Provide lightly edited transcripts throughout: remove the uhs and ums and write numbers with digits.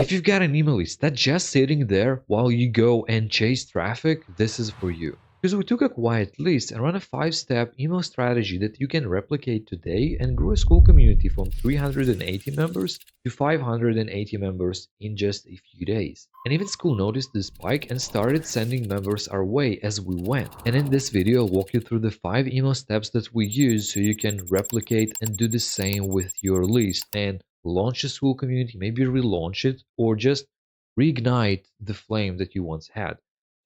If you've got an email list that's just sitting there while you go and chase traffic, this is for you. Because we took a quiet list and run a 5-step email strategy that you can replicate today and grow a Skool community from 380 members to 580 members in just a few days. And even Skool noticed the spike and started sending members our way as we went. And in this video, I'll walk you through the 5 email steps that we use so you can replicate and do the same with your list and launch a Skool community, maybe relaunch it, or just reignite the flame that you once had.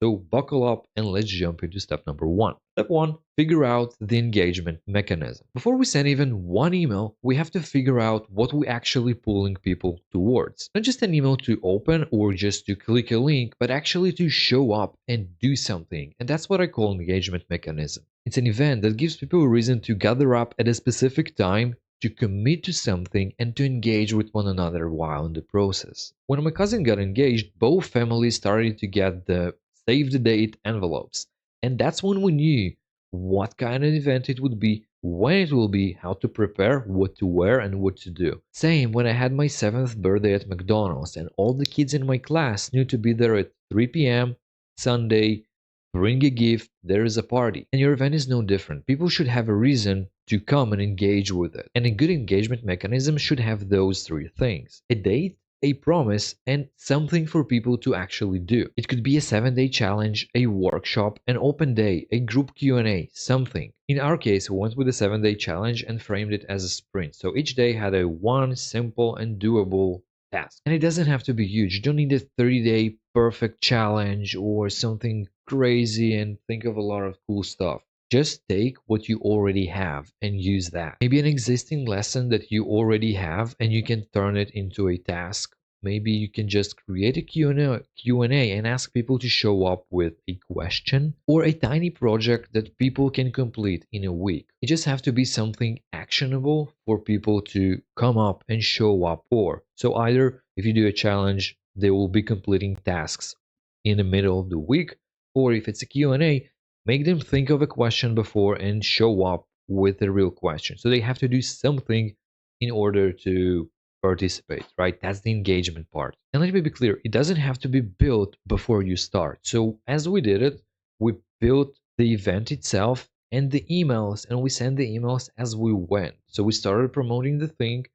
So buckle up and let's jump into step number 1. Step 1, figure out the engagement mechanism. Before we send even one email, we have to figure out what we're actually pulling people towards. Not just an email to open or just to click a link, but actually to show up and do something. And that's what I call engagement mechanism. It's an event that gives people a reason to gather up at a specific time, to commit to something, and to engage with one another while in the process. When my cousin got engaged, both families started to get the save the date envelopes. And that's when we knew what kind of event it would be, when it will be, how to prepare, what to wear, and what to do. Same when I had my 7th birthday at McDonald's, and all the kids in my class knew to be there at 3 p.m. Sunday. Bring a gift, there is a party. And your event is no different. People should have a reason to come and engage with it. And a good engagement mechanism should have those 3 things: a date, a promise, and something for people to actually do. It could be a 7-day challenge, a workshop, an open day, a group Q&A, something. In our case, we went with a 7-day challenge and framed it as a sprint. So each day had a one simple and doable task. And it doesn't have to be huge. You don't need a 30-day perfect challenge or something crazy and think of a lot of cool stuff. Just take what you already have and use that. Maybe an existing lesson that you already have and you can turn it into a task. Maybe you can just create a Q&A and ask people to show up with a question or a tiny project that people can complete in a week. It just have to be something actionable for people to come up and show up for. So either if you do a challenge, they will be completing tasks in the middle of the week, or if it's a Q&A, make them think of a question before and show up with a real question. So they have to do something in order to participate, right? That's the engagement part. And let me be clear, it doesn't have to be built before you start. So as we did it, we built the event itself and the emails, and we sent the emails as we went. So we started promoting the thing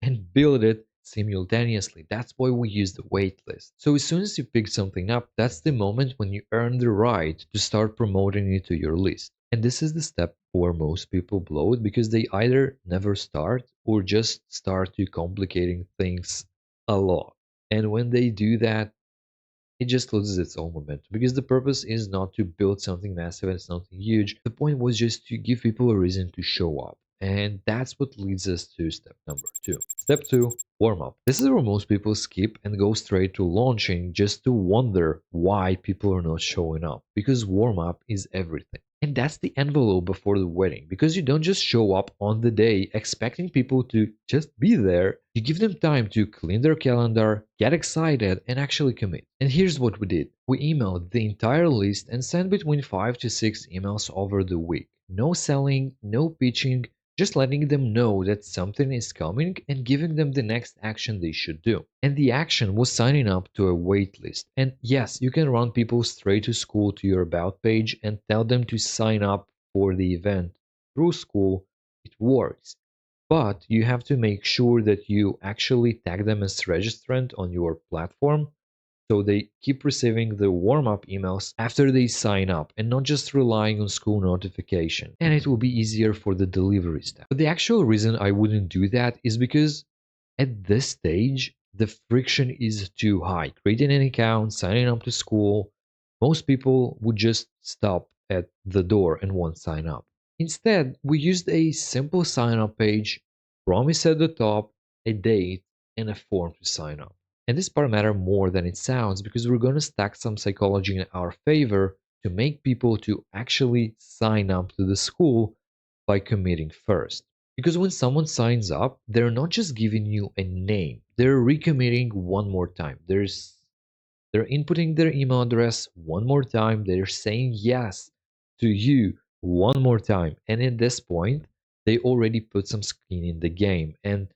and build it simultaneously. That's why we use the waitlist. So as soon as you pick something up, that's the moment when you earn the right to start promoting it to your list. And this is the step where most people blow it because they either never start or just start to complicating things a lot. And when they do that, it just loses its own momentum because the purpose is not to build something massive and something huge. The point was just to give people a reason to show up. And that's what leads us to step number 2. Step 2, warm up. This is where most people skip and go straight to launching just to wonder why people are not showing up. Because warm up is everything. And that's the envelope before the wedding, because you don't just show up on the day expecting people to just be there. You give them time to clean their calendar, get excited, and actually commit. And here's what we did. We emailed the entire list and sent between 5 to 6 emails over the week. No selling, no pitching, just letting them know that something is coming and giving them the next action they should do. And the action was signing up to a wait list. And yes, you can run people straight to Skool to your about page and tell them to sign up for the event through Skool. It works. But you have to make sure that you actually tag them as registrant on your platform so they keep receiving the warm-up emails after they sign up and not just relying on Skool notification. And it will be easier for the delivery staff. But the actual reason I wouldn't do that is because at this stage, the friction is too high. Creating an account, signing up to Skool, most people would just stop at the door and won't sign up. Instead, we used a simple sign-up page, promise at the top, a date, and a form to sign up. And this part matters more than it sounds because we're going to stack some psychology in our favor to make people to actually sign up to the Skool by committing first. Because when someone signs up, they're not just giving you a name, they're recommitting one more time. They're inputting their email address one more time, they're saying yes to you one more time. And at this point, they already put some skin in the game and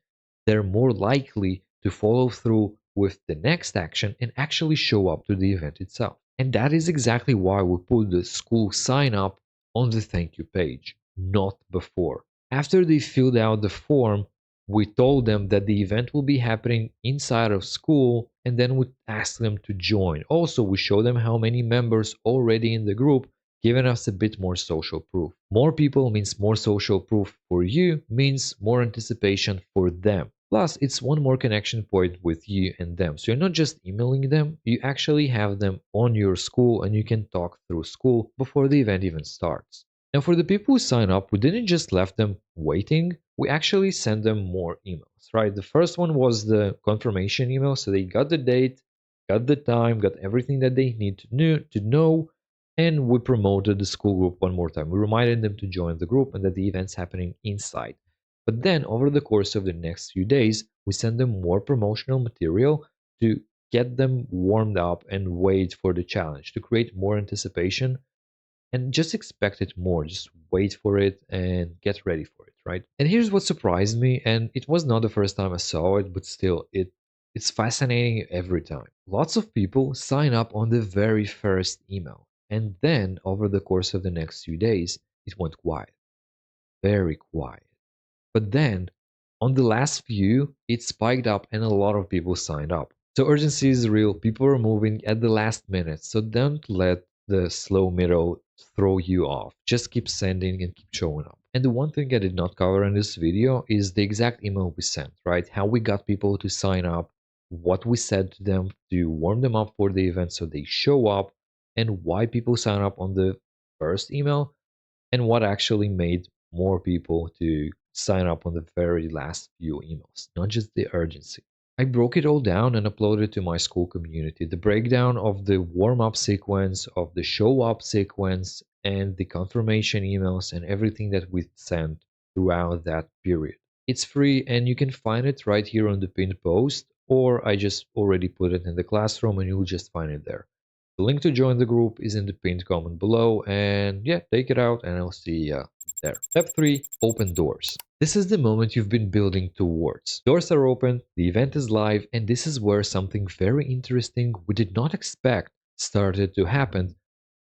they're more likely to follow through with the next action and actually show up to the event itself. And that is exactly why we put the school sign up on the thank you page, not before. After they filled out the form, we told them that the event will be happening inside of school, and then we asked them to join. Also, we showed them how many members already in the group, giving us a bit more social proof. More people means more social proof for you, means more anticipation for them. Plus, it's one more connection point with you and them. So you're not just emailing them, you actually have them on your school and you can talk through school before the event even starts. Now, for the people who sign up, we didn't just left them waiting, we actually sent them more emails, right? The first one was the confirmation email, so they got the date, got the time, got everything that they need to know, and we promoted the school group one more time. We reminded them to join the group and that the event's happening inside. But then, over the course of the next few days, we send them more promotional material to get them warmed up and wait for the challenge, to create more anticipation and just expect it more. Just wait for it and get ready for it, right? And here's what surprised me, and it was not the first time I saw it, but still, it's fascinating every time. Lots of people sign up on the very first email, and then over the course of the next few days, it went quiet, very quiet. But then, on the last few, it spiked up and a lot of people signed up. So urgency is real. People are moving at the last minute. So don't let the slow middle throw you off. Just keep sending and keep showing up. And the one thing I did not cover in this video is the exact email we sent, right? How we got people to sign up, what we said to them to warm them up for the event so they show up, and why people sign up on the first email and what actually made more people to sign up on the very last few emails, not just the urgency. I broke it all down and uploaded it to my Skool community. The breakdown of the warm up sequence, of the show up sequence, and the confirmation emails and everything that we sent throughout that period. It's free and you can find it right here on the pinned post, or I just already put it in the classroom and you'll just find it there. The link to join the group is in the pinned comment below, and yeah, take it out and I'll see ya there. Step 3, open doors. This is the moment you've been building towards. Doors are open, the event is live, and this is where something very interesting we did not expect started to happen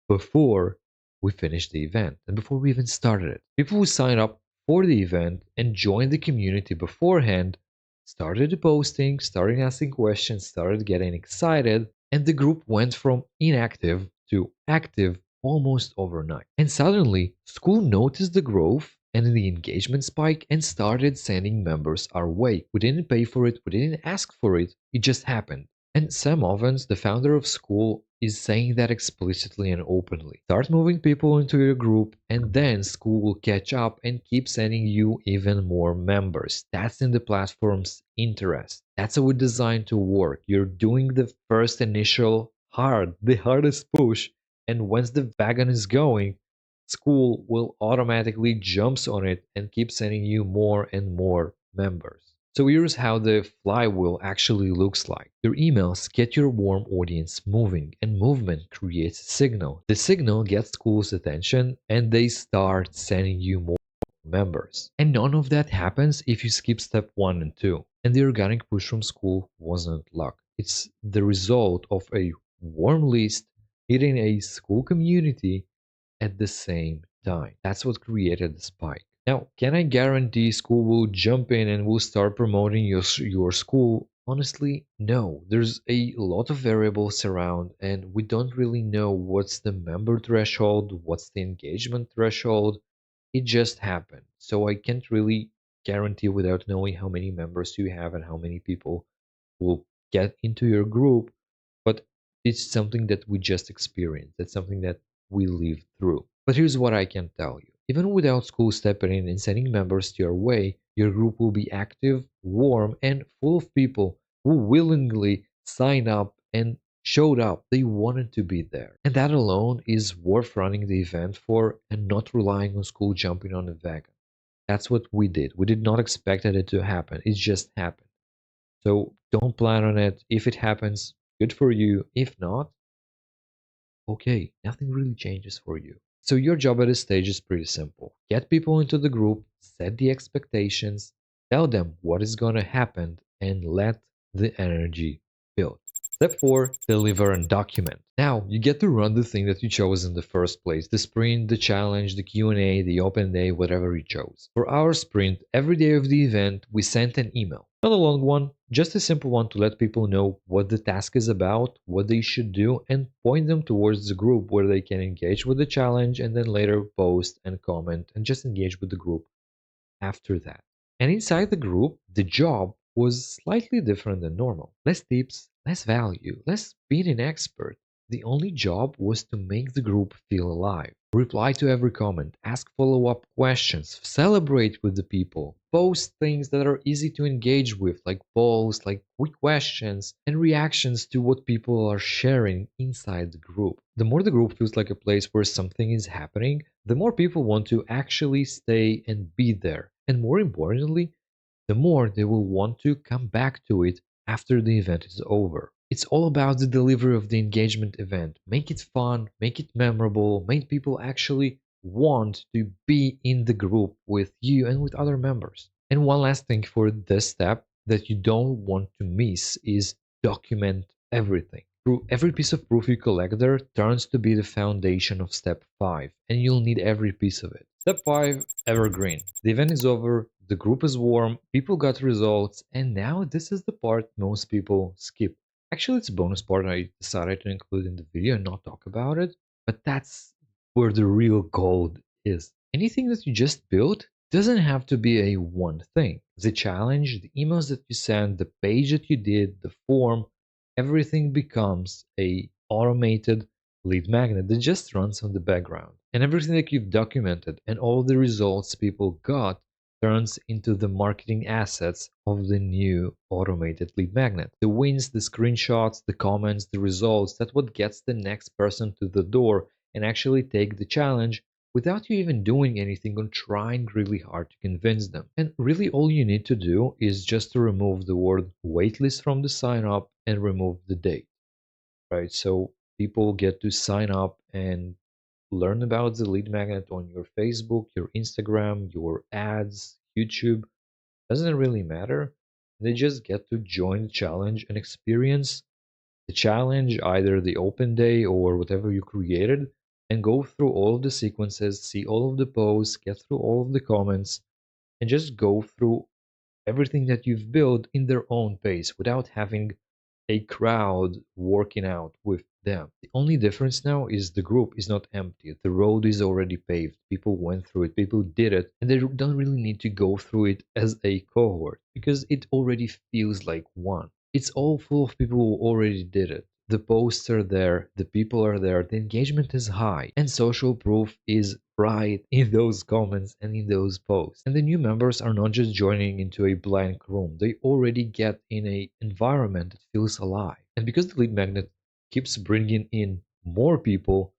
before we finished the event and before we even started it. People who signed up for the event and joined the community beforehand started posting, started asking questions, started getting excited, and the group went from inactive to active almost overnight. And suddenly, Skool noticed the growth and the engagement spike and started sending members our way. We didn't pay for it, we didn't ask for it, it just happened. And Sam Ovens, the founder of Skool, is saying that explicitly and openly. Start moving people into your group, and then Skool will catch up and keep sending you even more members. That's in the platform's interest. That's how it's designed to work. You're doing the first initial the hardest push, and once the wagon is going, Skool will automatically jumps on it and keep sending you more and more members. So here's how the flywheel actually looks like. Your emails get your warm audience moving, and movement creates a signal. The signal gets Skool's attention, and they start sending you more members. And none of that happens if you skip step 1 and 2. And the organic push from Skool wasn't luck. It's the result of a warm list hitting a Skool community at the same time. That's what created the spike. Now, can I guarantee Skool will jump in and will start promoting your school? Honestly, no. There's a lot of variables around, and we don't really know what's the member threshold, what's the engagement threshold. It just happened. So I can't really guarantee without knowing how many members you have and how many people will get into your group, but it's something that we just experienced. It's something that we lived through. But here's what I can tell you. Even without Skool stepping in and sending members to your way, your group will be active, warm, and full of people who willingly signed up and showed up. They wanted to be there. And that alone is worth running the event for and not relying on Skool jumping on the wagon. That's what we did. We did not expect it to happen. It just happened. So don't plan on it. If it happens, good for you. If not, okay, nothing really changes for you. So your job at this stage is pretty simple. Get people into the group, set the expectations, tell them what is going to happen, and let the energy build. Step 4, deliver and document. Now, you get to run the thing that you chose in the first place, the sprint, the challenge, the Q&A, the open day, whatever you chose. For our sprint, every day of the event, we sent an email. Not a long one, just a simple one to let people know what the task is about, what they should do, and point them towards the group where they can engage with the challenge and then later post and comment and just engage with the group after that. And inside the group, the job was slightly different than normal. Less tips, less value, less being an expert. The only job was to make the group feel alive. Reply to every comment, ask follow up questions, celebrate with the people, post things that are easy to engage with, like polls, like quick questions, and reactions to what people are sharing inside the group. The more the group feels like a place where something is happening, the more people want to actually stay and be there. And more importantly, the more they will want to come back to it after the event is over. It's all about the delivery of the engagement event. Make it fun, make it memorable, make people actually want to be in the group with you and with other members. And one last thing for this step that you don't want to miss is document everything. Every piece of proof you collect there turns to be the foundation of step 5, and you'll need every piece of it. Step 5, Evergreen. The event is over, the group is warm, people got results, and now this is the part most people skip. Actually, it's a bonus part I decided to include in the video and not talk about it, but that's where the real gold is. Anything that you just built doesn't have to be a one thing. The challenge, the emails that you send, the page that you did, the form, everything becomes a automated lead magnet that just runs on the background. And everything that you've documented and all the results people got turns into the marketing assets of the new automated lead magnet. The wins, the screenshots, the comments, the results, that's what gets the next person to the door and actually take the challenge without you even doing anything or trying really hard to convince them. And really all you need to do is just to remove the word waitlist from the sign up and remove the date, right? So people get to sign up and learn about the lead magnet on your Facebook, your Instagram, your ads, YouTube. Doesn't really matter. They just get to join the challenge and experience the challenge, either the open day or whatever you created, and go through all of the sequences, see all of the posts, get through all of the comments, and just go through everything that you've built in their own pace without having a crowd working out with them. The only difference now is the group is not empty. The road is already paved. People went through it, people did it, and they don't really need to go through it as a cohort because it already feels like one. It's all full of people who already did it. The posts are there, the people are there, the engagement is high, and social proof is right in those comments and in those posts. And the new members are not just joining into a blank room, they already get in a environment that feels alive. And because the lead magnet keeps bringing in more people,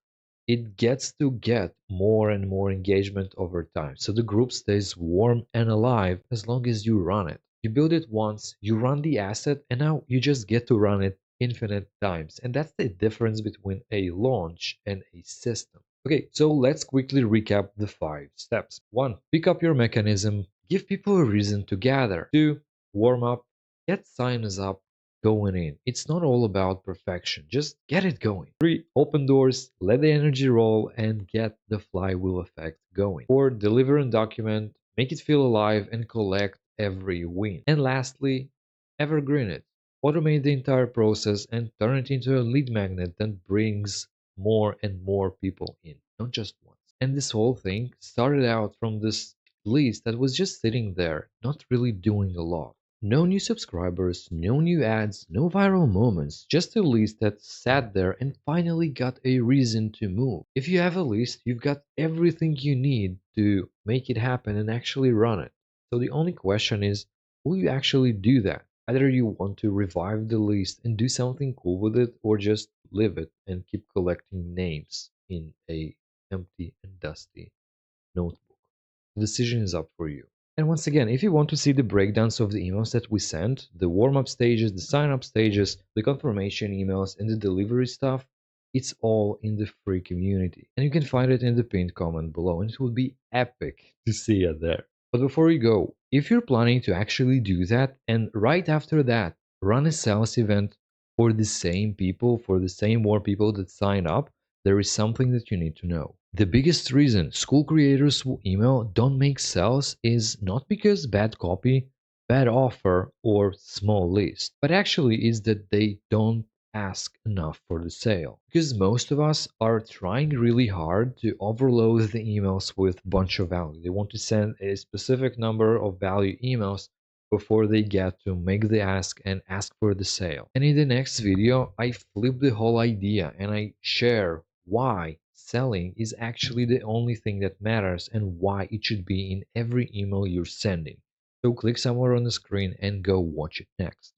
it gets to get more and more engagement over time. So the group stays warm and alive as long as you run it. You build it once, you run the asset, and now you just get to run it infinite times. And that's the difference between a launch and a system. Okay, so let's quickly recap the 5 steps. 1. Pick up your mechanism, give people a reason to gather. 2. Warm up, get signs up going in. It's not all about perfection, just get it going. 3. Open doors, let the energy roll, and get the flywheel effect going. 4. Deliver and document, make it feel alive, and collect every win. And lastly, evergreen it. Automate the entire process and turn it into a lead magnet that brings more and more people in, not just once. And this whole thing started out from this list that was just sitting there, not really doing a lot. No new subscribers, no new ads, no viral moments, just a list that sat there and finally got a reason to move. If you have a list, you've got everything you need to make it happen and actually run it. So the only question is, will you actually do that? Either you want to revive the list and do something cool with it, or just leave it and keep collecting names in a empty and dusty notebook. The decision is up for you. And once again, if you want to see the breakdowns of the emails that we sent, the warm-up stages, the sign-up stages, the confirmation emails, and the delivery stuff, it's all in the free community. And you can find it in the pinned comment below, and it would be epic to see it there. But before you go, if you're planning to actually do that, and right after that, run a sales event, For the same people, for the same more people that sign up, there is something that you need to know. The biggest reason school creators who email don't make sales is not because bad copy, bad offer, or small list, but actually is that they don't ask enough for the sale. Because most of us are trying really hard to overload the emails with a bunch of value. They want to send a specific number of value emails before they get to make the ask and ask for the sale. And in the next video, I flip the whole idea and I share why selling is actually the only thing that matters and why it should be in every email you're sending. So click somewhere on the screen and go watch it next.